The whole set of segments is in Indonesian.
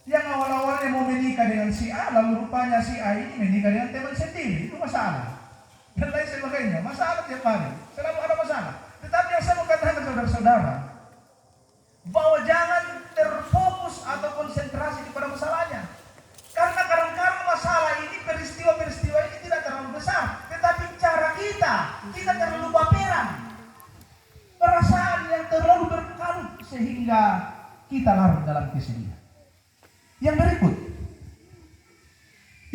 Yang awal-awalnya mau menikah dengan si A, lalu rupanya si A ini menikah dengan teman sendiri, itu masalah. Dan lain sebagainya, masalah tiap hari, selalu ada masalah. Tetapi yang saya mau katakan saudara-saudara, bahwa jangan terfokus atau konsentrasi kepada masalahnya. Karena kadang-kadang masalah ini, peristiwa-peristiwa ini tidak terlalu besar, tetapi cara kita terlalu baperan. Perasaan yang terlalu berkalut sehingga kita larut dalam kesedihan. Yang berikut,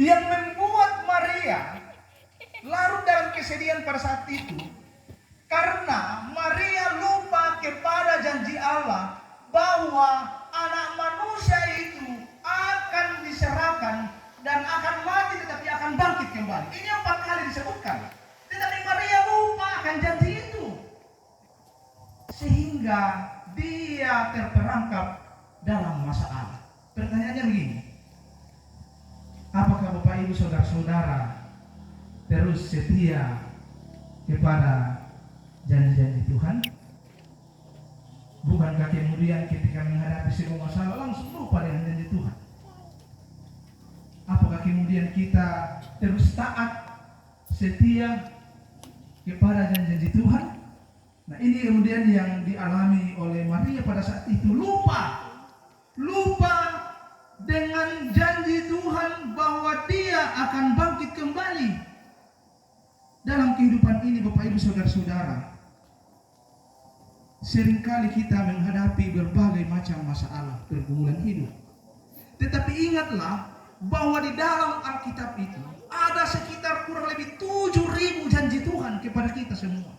yang membuat Maria larut dalam kesedihan pada saat itu, karena Maria lupa kepada janji Allah bahwa anak manusia itu akan diserahkan dan akan mati tetapi akan bangkit kembali. Ini 4 kali disebutkan. Tetapi Maria lupa akan janji itu, sehingga dia terperangkap dalam masalah. Pertanyaannya begini, apakah Bapak Ibu saudara-saudara terus setia kepada janji-janji Tuhan? Bukankah kemudian ketika menghadapi sebuah masalah langsung lupa dengan janji Tuhan? Apakah kemudian kita terus taat, setia kepada janji-janji Tuhan? Nah, ini kemudian yang dialami oleh Maria pada saat itu. Lupa dengan janji Tuhan bahwa dia akan bangkit kembali. Dalam kehidupan ini Bapak Ibu saudara-saudara, seringkali kita menghadapi berbagai macam masalah, pergumulan hidup. Tetapi ingatlah bahwa di dalam Alkitab itu ada sekitar kurang lebih 7.000 janji Tuhan kepada kita semua.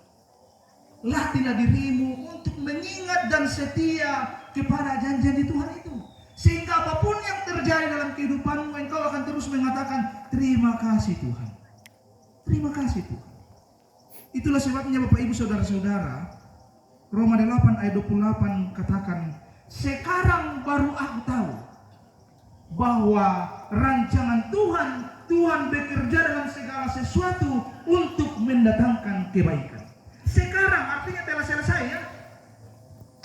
Latihlah dirimu untuk mengingat dan setia kepada janji-janji Tuhan itu. Sehingga apapun yang terjadi dalam kehidupanmu, engkau akan terus mengatakan, terima kasih Tuhan. Terima kasih Tuhan. Itulah sebabnya Bapak Ibu saudara-saudara, Roma 8 ayat 28 katakan, sekarang baru aku tahu bahwa rancangan Tuhan bekerja dalam segala sesuatu untuk mendatangkan kebaikan. Sekarang artinya telah selesai ya.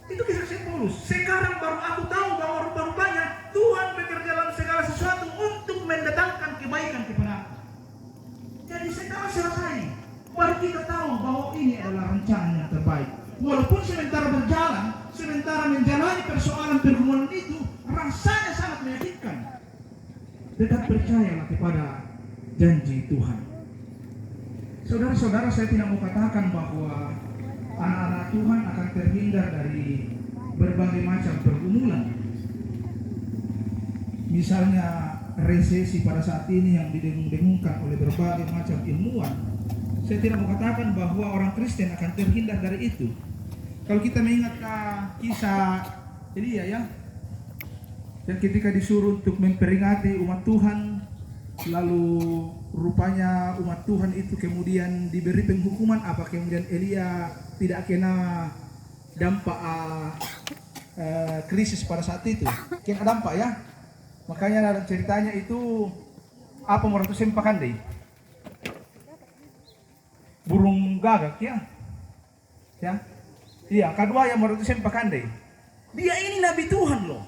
Itu kisah Paulus. Sekarang baru aku tahu bahwa rupanya Tuhan bekerja dalam segala sesuatu untuk mendatangkan kebaikan kepada aku. Jadi sekarang selesai, baru kita tahu bahwa ini adalah rencana yang terbaik. Walaupun sementara berjalan, sementara menjalani persoalan pergumulan itu, rasanya sangat menyakitkan. Tetap percayalah kepada janji Tuhan. Saudara-saudara, saya tidak mau katakan bahwa anak-anak Tuhan akan terhindar dari berbagai macam pergumulan. Misalnya resesi pada saat ini yang didengung-dengungkan oleh berbagai macam ilmuwan. Saya tidak mau katakan bahwa orang Kristen akan terhindar dari itu. Kalau kita mengingat kisah Elia ya, yang ketika disuruh untuk memperingati umat Tuhan, lalu rupanya umat Tuhan itu kemudian diberi penghukuman. Apa kemudian Elia tidak kena dampak krisis pada saat itu? Kena dampak ya. Makanya dalam ceritanya itu apa mau ratu sempakan deh, burung gagak ya. Iya, kedua yang mau ratu sempakan deh. Dia ini nabi Tuhan loh,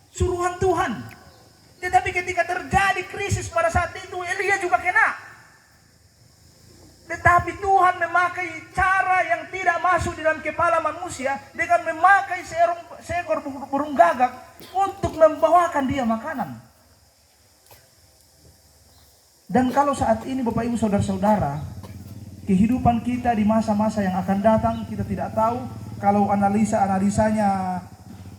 suruhan Tuhan. Tetapi ketika terjadi krisis pada saat itu, Elia juga kena. Tetapi Tuhan memakai cara yang tidak masuk di dalam kepala manusia dengan memakai seekor burung gagak untuk membawakan dia makanan. Dan kalau saat ini Bapak Ibu saudara-saudara, kehidupan kita di masa-masa yang akan datang, kita tidak tahu. Kalau analisanya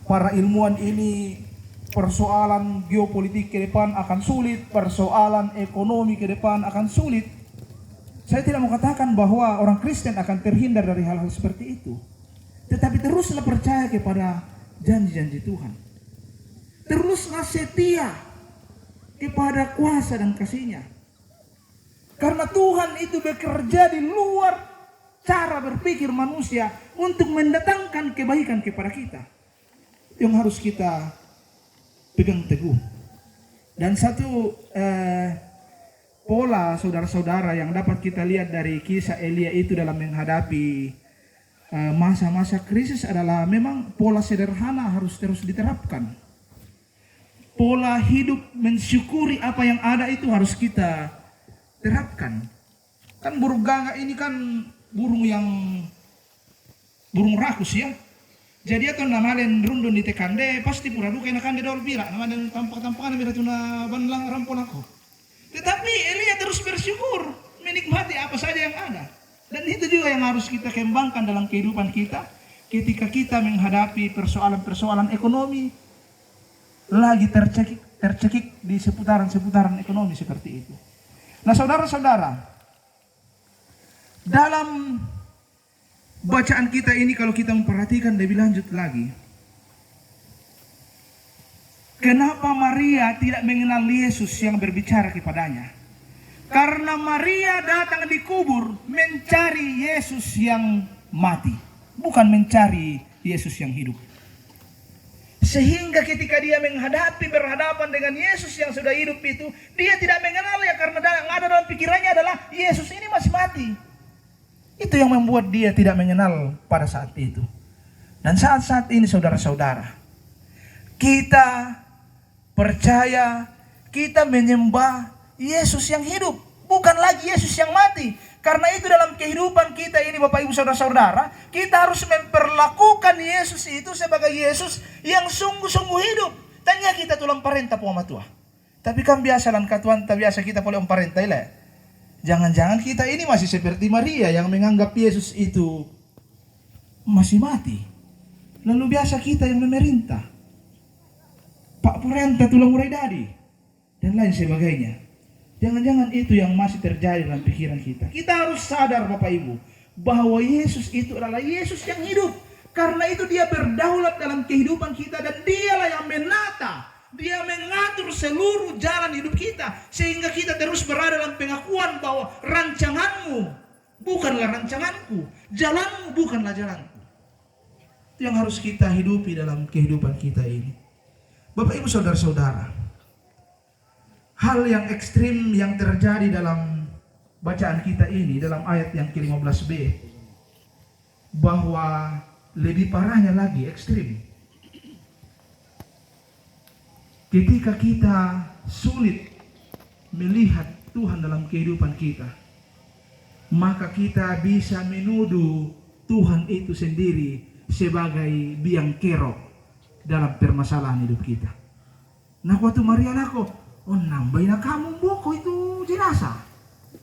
para ilmuwan ini, persoalan geopolitik ke depan akan sulit, persoalan ekonomi ke depan akan sulit. Saya tidak mau katakan bahwa orang Kristen akan terhindar dari hal-hal seperti itu. Tetapi teruslah percaya kepada janji-janji Tuhan. Teruslah setia kepada kuasa dan kasih-Nya. Karena Tuhan itu bekerja di luar cara berpikir manusia untuk mendatangkan kebaikan kepada kita. Yang harus kita pegang teguh. Dan satu pola saudara-saudara yang dapat kita lihat dari kisah Elia itu dalam menghadapi masa-masa krisis adalah memang pola sederhana harus terus diterapkan. pola hidup mensyukuri apa yang ada itu harus kita terapkan. Kan burung gagak ini kan burung rakus ya. Jadi atau namalen rundun di tekande pasti pura duka nakande dol pira namalen tampak-tampakan mira tuna banlang rampon aku. Tetapi Elia terus bersyukur, menikmati apa saja yang ada. Dan itu juga yang harus kita kembangkan dalam kehidupan kita ketika kita menghadapi persoalan-persoalan ekonomi lagi tercekik di seputaran ekonomi seperti itu. Nah, saudara-saudara, dalam bacaan kita ini kalau kita memperhatikan lebih lanjut lagi, kenapa Maria tidak mengenal Yesus yang berbicara kepadanya? Karena Maria datang di kubur mencari Yesus yang mati, bukan mencari Yesus yang hidup. Sehingga ketika dia berhadapan dengan Yesus yang sudah hidup itu, dia tidak mengenalnya karena yang ada dalam pikirannya adalah Yesus ini masih mati. Itu yang membuat dia tidak mengenal pada saat itu. Dan saat-saat ini saudara-saudara, kita percaya, kita menyembah Yesus yang hidup, bukan lagi Yesus yang mati. Karena itu dalam kehidupan kita ini Bapak Ibu Saudara-saudara, kita harus memperlakukan Yesus itu sebagai Yesus yang sungguh-sungguh hidup. Tanya kita tulang parenta po matua. Tapi kan biasa lan katuan biasa kita boleh parenta ile. Jangan-jangan kita ini masih seperti Maria yang menganggap Yesus itu masih mati. Lalu biasa kita yang memerintah. Pak Purenta tulang urai dadi dan lain sebagainya. Jangan-jangan itu yang masih terjadi dalam pikiran kita. Kita harus sadar Bapak Ibu bahwa Yesus itu adalah Yesus yang hidup. Karena itu dia berdaulat dalam kehidupan kita dan dialah yang menata. Dia mengatur seluruh jalan hidup kita sehingga kita terus berada dalam pengakuan bahwa rancanganmu bukanlah rancanganku, jalanmu bukanlah jalanku. Itu yang harus kita hidupi dalam kehidupan kita ini. Bapak Ibu Saudara-saudara, hal yang ekstrim yang terjadi dalam bacaan kita ini dalam ayat yang ke-15b, bahwa lebih parahnya lagi ekstrim ketika kita sulit melihat Tuhan dalam kehidupan kita, maka kita bisa menuduh Tuhan itu sendiri sebagai biang kerok dalam permasalahan hidup kita. Nah, waktu Maria nako, oh nambahin kamu boko itu jenazah.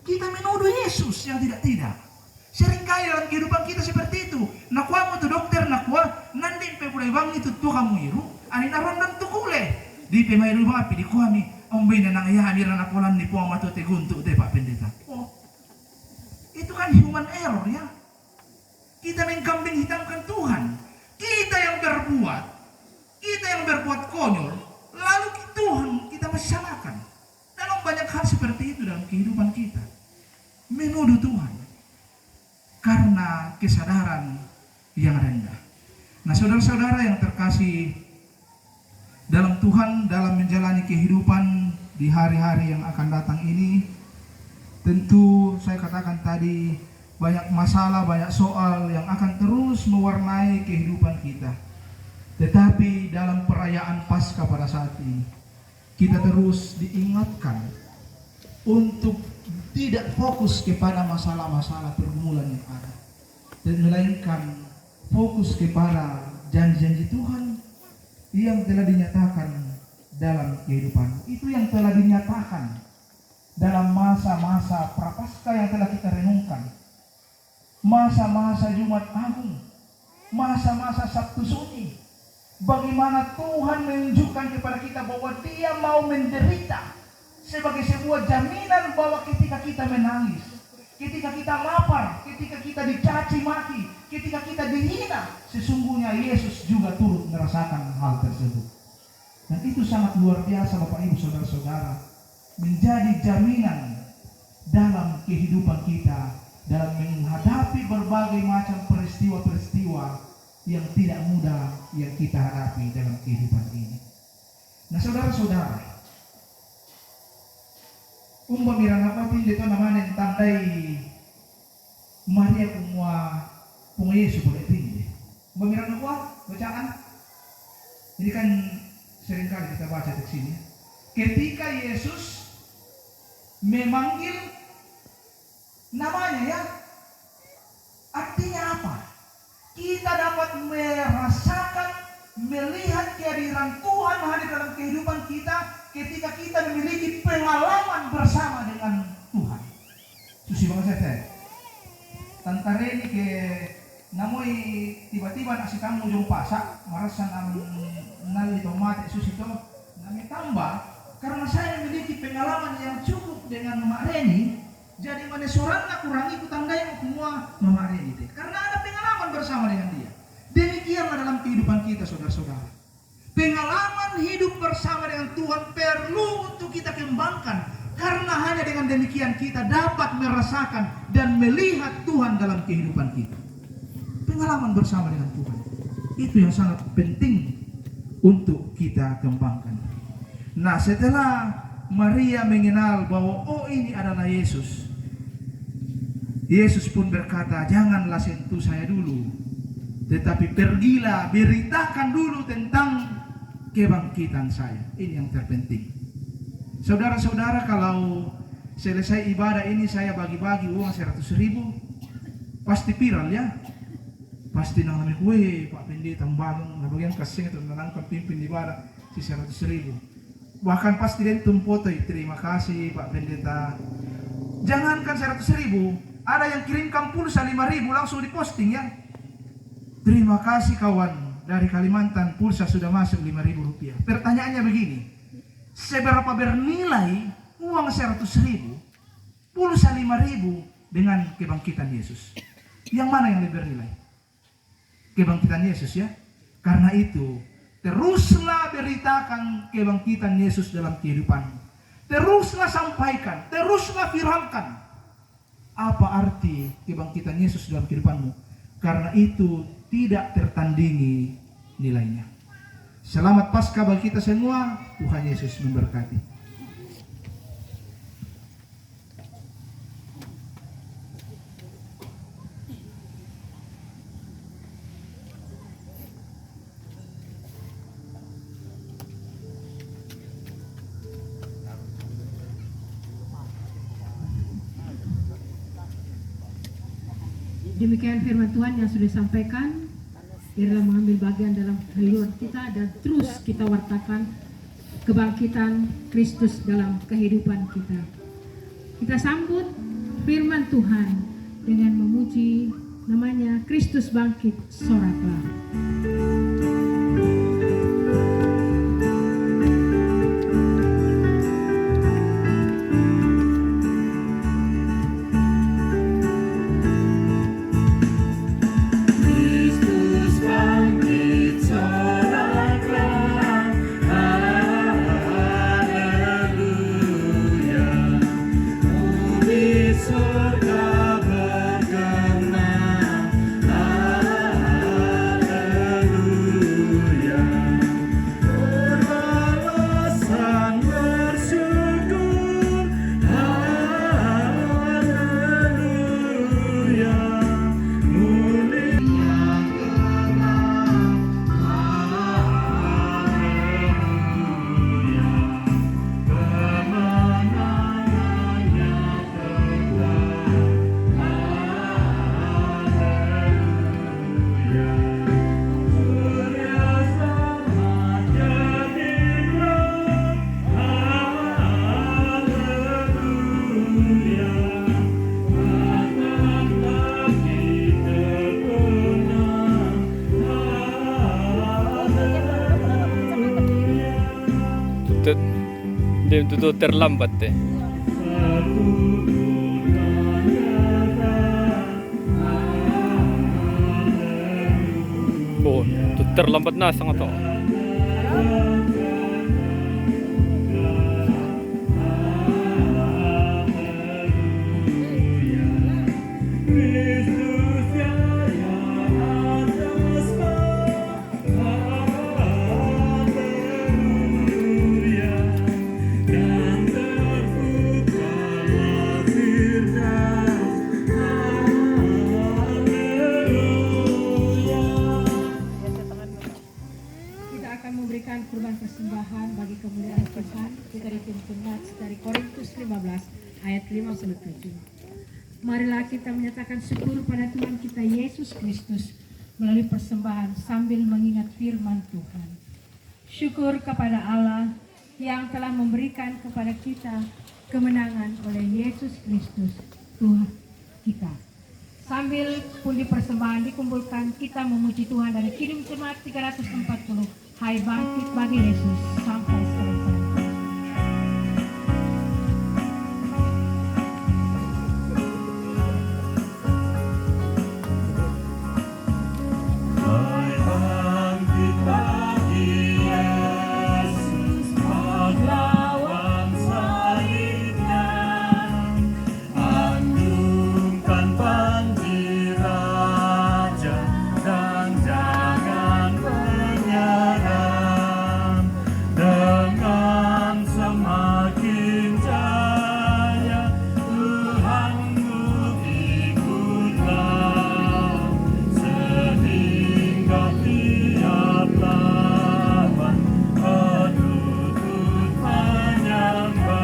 Kita menuduh Yesus yang tidak-tidak. Seringkali dalam kehidupan kita seperti itu. Nakwa mo tu dokter nakwa, nanti pepulai bang itu tu kamu iru, ani narondam tu kule. Di pemai rumah api di kuami, ombe na nang iya amira nakulan di puang matu te guntu te Pak Pendeta. Oh, itu kan human error ya. Kita mengkambing hitamkan Tuhan. Kita yang berbuat konyol, lalu Tuhan kita masih salahkan. Dalam banyak hal seperti itu dalam kehidupan kita, menuduh Tuhan karena kesadaran yang rendah. Nah, saudara-saudara yang terkasih dalam Tuhan, dalam menjalani kehidupan di hari-hari yang akan datang ini, tentu saya katakan tadi banyak masalah, banyak soal yang akan terus mewarnai kehidupan kita. Tetapi dalam perayaan Paskah pada saat ini, kita terus diingatkan untuk tidak fokus kepada masalah-masalah pergumulan yang ada, dan melainkan fokus kepada janji-janji Tuhan yang telah dinyatakan dalam kehidupan. Itu yang telah dinyatakan dalam masa-masa Prapaskah yang telah kita renungkan, masa-masa Jumat Agung, masa-masa Sabtu Sunyi. Bagaimana Tuhan menunjukkan kepada kita bahwa Dia mau menderita sebagai sebuah jaminan bahwa ketika kita menangis, ketika kita lapar, ketika kita dicaci maki, ketika kita dihina, sesungguhnya Yesus juga turut merasakan hal tersebut. Dan itu sangat luar biasa Bapak Ibu Saudara-saudara, menjadi jaminan dalam kehidupan kita, dalam menghadapi berbagai macam peristiwa-peristiwa yang tidak mudah yang kita hadapi dalam kehidupan ini. Nah, saudara-saudara, umpamira napatin dito naman ang tandai Maria kung Yesus boleh tinggi. Umpamira na kuha, bacaan. Ini kan Seringkali kita baca teks ini. Ketika Yesus memanggil namanya ya, artinya apa? Kita dapat merasakan, melihat kehadiran Tuhan hadir dalam kehidupan kita ketika kita memiliki pengalaman bersama dengan Tuhan. Susi banget saya. Tantare ini ke namoi tiba-tiba nasi kamu jong pasak, marasan nali tomat susi to, nami tambah karena saya memiliki pengalaman yang cukup dengan Mak Reni. Jadi mana sorangnya kurang ikut tandai semua Mama Reni deh. Karena ada pengalaman bersama dengan dia. Demikianlah dalam kehidupan kita saudara-saudara. Pengalaman hidup bersama dengan Tuhan perlu untuk kita kembangkan. Karena hanya dengan demikian kita dapat merasakan dan melihat Tuhan dalam kehidupan kita. Pengalaman bersama dengan Tuhan. Itu yang sangat penting untuk kita kembangkan. Nah, setelah Maria mengenal bahwa oh ini adalah Yesus, Yesus pun berkata, janganlah sentuh saya dulu, tetapi pergilah, beritakan dulu tentang kebangkitan saya. Ini yang terpenting. Saudara-saudara, kalau selesai ibadah ini saya bagi-bagi uang 100.000, pasti viral ya. Pasti nang namanya, weh Pak Pendeta tambang, nah bagian kasih itu menangkan pimpin ibadah si 100.000. Bahkan pasti dia itu foto, terima kasih Pak Pendeta. Jangankan 100.000, ada yang kirimkan pulsa 5.000 langsung diposting ya. Terima kasih kawan dari Kalimantan, pulsa sudah masuk 5.000 rupiah. Pertanyaannya begini, seberapa bernilai uang 100.000, pulsa 5.000 dengan kebangkitan Yesus? Yang mana yang lebih bernilai? Kebangkitan Yesus ya. Karena itu teruslah beritakan kebangkitan Yesus dalam kehidupan. Teruslah sampaikan, teruslah viralkan. Apa arti kebangkitan Yesus dalam kehidupanmu? Karena itu tidak tertandingi nilainya. Selamat Paskah bagi kita semua. Tuhan Yesus memberkati. Demikian firman Tuhan yang sudah disampaikan. Biarlah mengambil bagian dalam kehidupan kita dan terus kita wartakan kebangkitan Kristus dalam kehidupan kita. Kita sambut firman Tuhan dengan memuji namanya, Kristus bangkit, soraklah. Dia itu terlambat deh. Oh, itu terlambat na sangat toh. Memberikan kurban bagi kemuliaan Tuhan. Kita dituntun nats dari Korintus 15 ayat 57. Marilah kita menyatakan syukur pada Tuhan kita Yesus Kristus melalui persembahan sambil mengingat firman Tuhan. Syukur kepada Allah yang telah memberikan kepada kita kemenangan oleh Yesus Kristus Tuhan kita. Sambil pundi persembahan dikumpulkan, kita memuji Tuhan dari kirim jemaat 340. Hai bangkit bagi Yesus sampai selesai. Hai bangkit bagi Yesus, pahlawan salibnya, andungkan panji raja dan jangan menyerah, dengan semakin jaya Tuhanmu ikutlah, sehingga tiap lawan berlutut menyembah.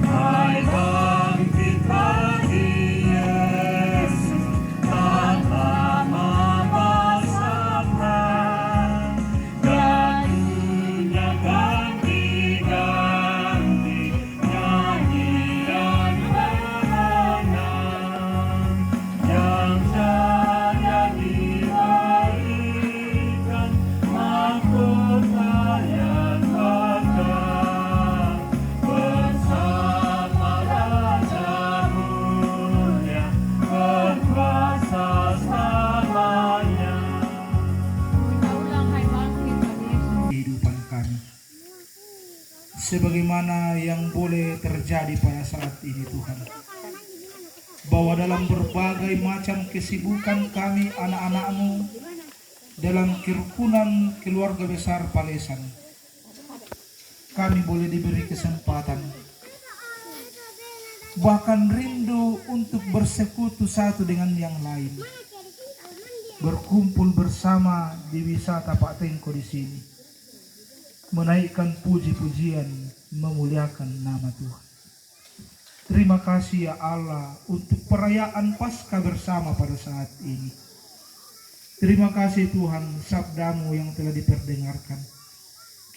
Hai bangkit bagi Yesus, tak lama masa perang, dan dunia ganti-ganti nyanyian kemenangan, yang jaya diberikan mahkota yang kekal, bersama Raja mulia berkuasa selamanya. Kita ulang hai bangkit bagi Yesus. Kehidupan kami. Sebagaimana yang boleh terjadi pada saat ini Tuhan. Bahwa dalam berbagai macam kesibukan kami anak-anak-Mu dalam kerukunan keluarga besar Palesan, kami boleh diberi kesempatan bahkan rindu untuk bersekutu satu dengan yang lain, berkumpul bersama di wisata Pak Tengko di sini, menaikkan puji-pujian, memuliakan nama Tuhan. Terima kasih ya Allah untuk perayaan Paskah bersama pada saat ini. Terima kasih Tuhan, sabdamu yang telah diperdengarkan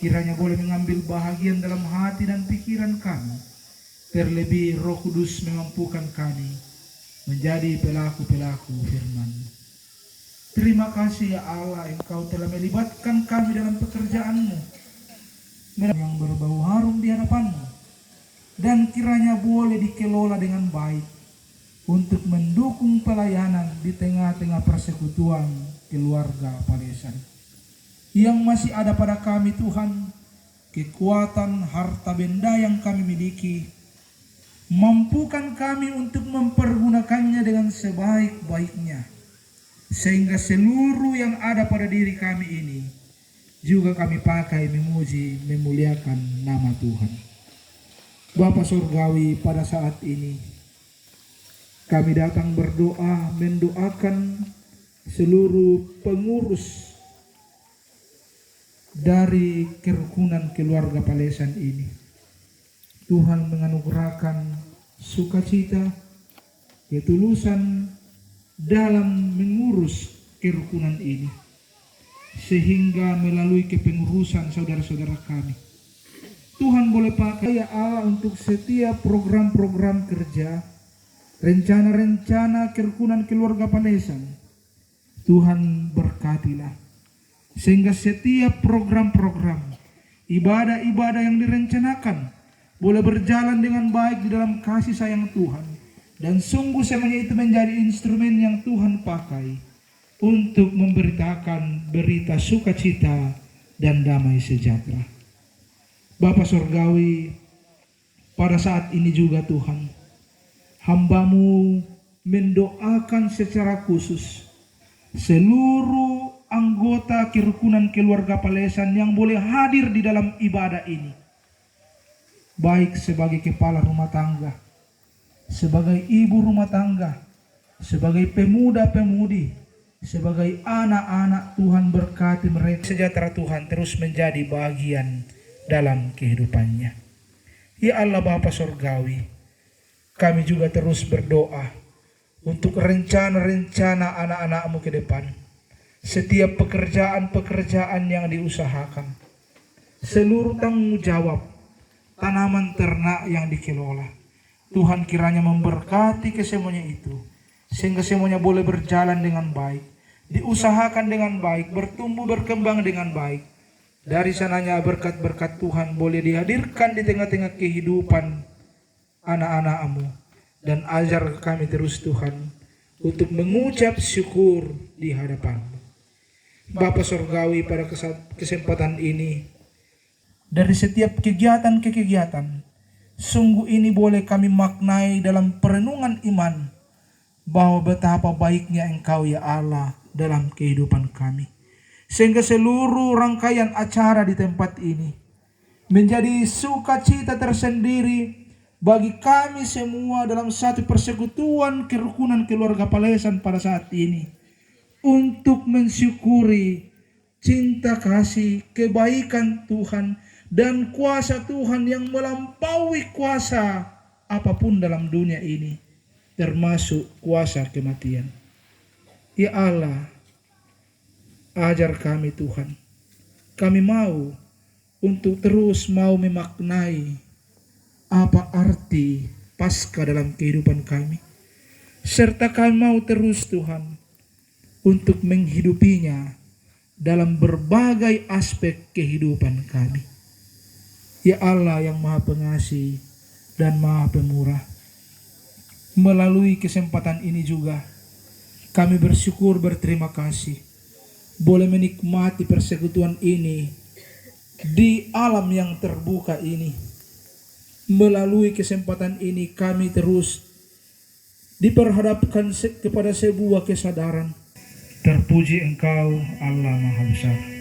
kiranya boleh mengambil bahagian dalam hati dan pikiran kami. Terlebih Roh Kudus memampukan kami menjadi pelaku-pelaku firman. Terima kasih ya Allah, Engkau telah melibatkan kami dalam pekerjaan-Mu yang berbau harum di hadapan-Mu, dan kiranya boleh dikelola dengan baik untuk mendukung pelayanan di tengah-tengah persekutuan keluarga Palesan. Yang masih ada pada kami Tuhan, kekuatan harta benda yang kami miliki, mampukan kami untuk mempergunakannya dengan sebaik-baiknya, sehingga seluruh yang ada pada diri kami ini juga kami pakai memuji, memuliakan nama Tuhan. Bapa Surgawi, pada saat ini kami datang berdoa, mendoakan seluruh pengurus dari kerukunan keluarga Palesan ini. Tuhan menganugerahkan sukacita, ketulusan dalam mengurus kerukunan ini, sehingga melalui kepengurusan saudara-saudara kami, Tuhan boleh pakai ya Allah untuk setiap program-program kerja, rencana-rencana kerukunan keluarga Palesan. Tuhan berkatilah, sehingga setiap program-program, ibadah-ibadah yang direncanakan boleh berjalan dengan baik di dalam kasih sayang Tuhan. Dan sungguh semuanya itu menjadi instrumen yang Tuhan pakai untuk memberitakan berita sukacita dan damai sejahtera. Bapa Surgawi, pada saat ini juga Tuhan, hamba-Mu mendoakan secara khusus seluruh anggota kerukunan keluarga Palesan yang boleh hadir di dalam ibadah ini, baik sebagai kepala rumah tangga, sebagai ibu rumah tangga, sebagai pemuda-pemudi, sebagai anak-anak Tuhan, berkati mereka. Sejahtera Tuhan terus menjadi bagian dalam kehidupannya. Ya Allah Bapa Sorgawi, kami juga terus berdoa untuk rencana-rencana anak-anak-Mu ke depan. Setiap pekerjaan-pekerjaan yang diusahakan, seluruh tanggung jawab, tanaman ternak yang dikelola, Tuhan kiranya memberkati kesemuanya itu, sehingga semuanya boleh berjalan dengan baik, diusahakan dengan baik, bertumbuh berkembang dengan baik. Dari sananya berkat-berkat Tuhan boleh dihadirkan di tengah-tengah kehidupan anak-anak-Mu. Dan ajar kami terus Tuhan untuk mengucap syukur di hadapan-Mu. Bapa Sorgawi, pada kesempatan ini, dari setiap kegiatan-kegiatan, sungguh ini boleh kami maknai dalam perenungan iman, bahwa betapa baiknya Engkau ya Allah dalam kehidupan kami. Sehingga seluruh rangkaian acara di tempat ini menjadi sukacita tersendiri bagi kami semua dalam satu persekutuan kerukunan keluarga Palesan pada saat ini, untuk mensyukuri cinta kasih, kebaikan Tuhan, dan kuasa Tuhan yang melampaui kuasa apapun dalam dunia ini, termasuk kuasa kematian. Ya Allah, ajar kami Tuhan. Kami mau untuk terus mau memaknai apa arti Paskah dalam kehidupan kami. Serta kami mau terus Tuhan untuk menghidupinya dalam berbagai aspek kehidupan kami. Ya Allah yang Maha Pengasih dan Maha Pemurah, melalui kesempatan ini juga kami bersyukur, berterima kasih boleh menikmati persekutuan ini di alam yang terbuka ini. Melalui kesempatan ini kami terus diperhadapkan kepada sebuah kesadaran, terpuji Engkau Allah Maha Besar.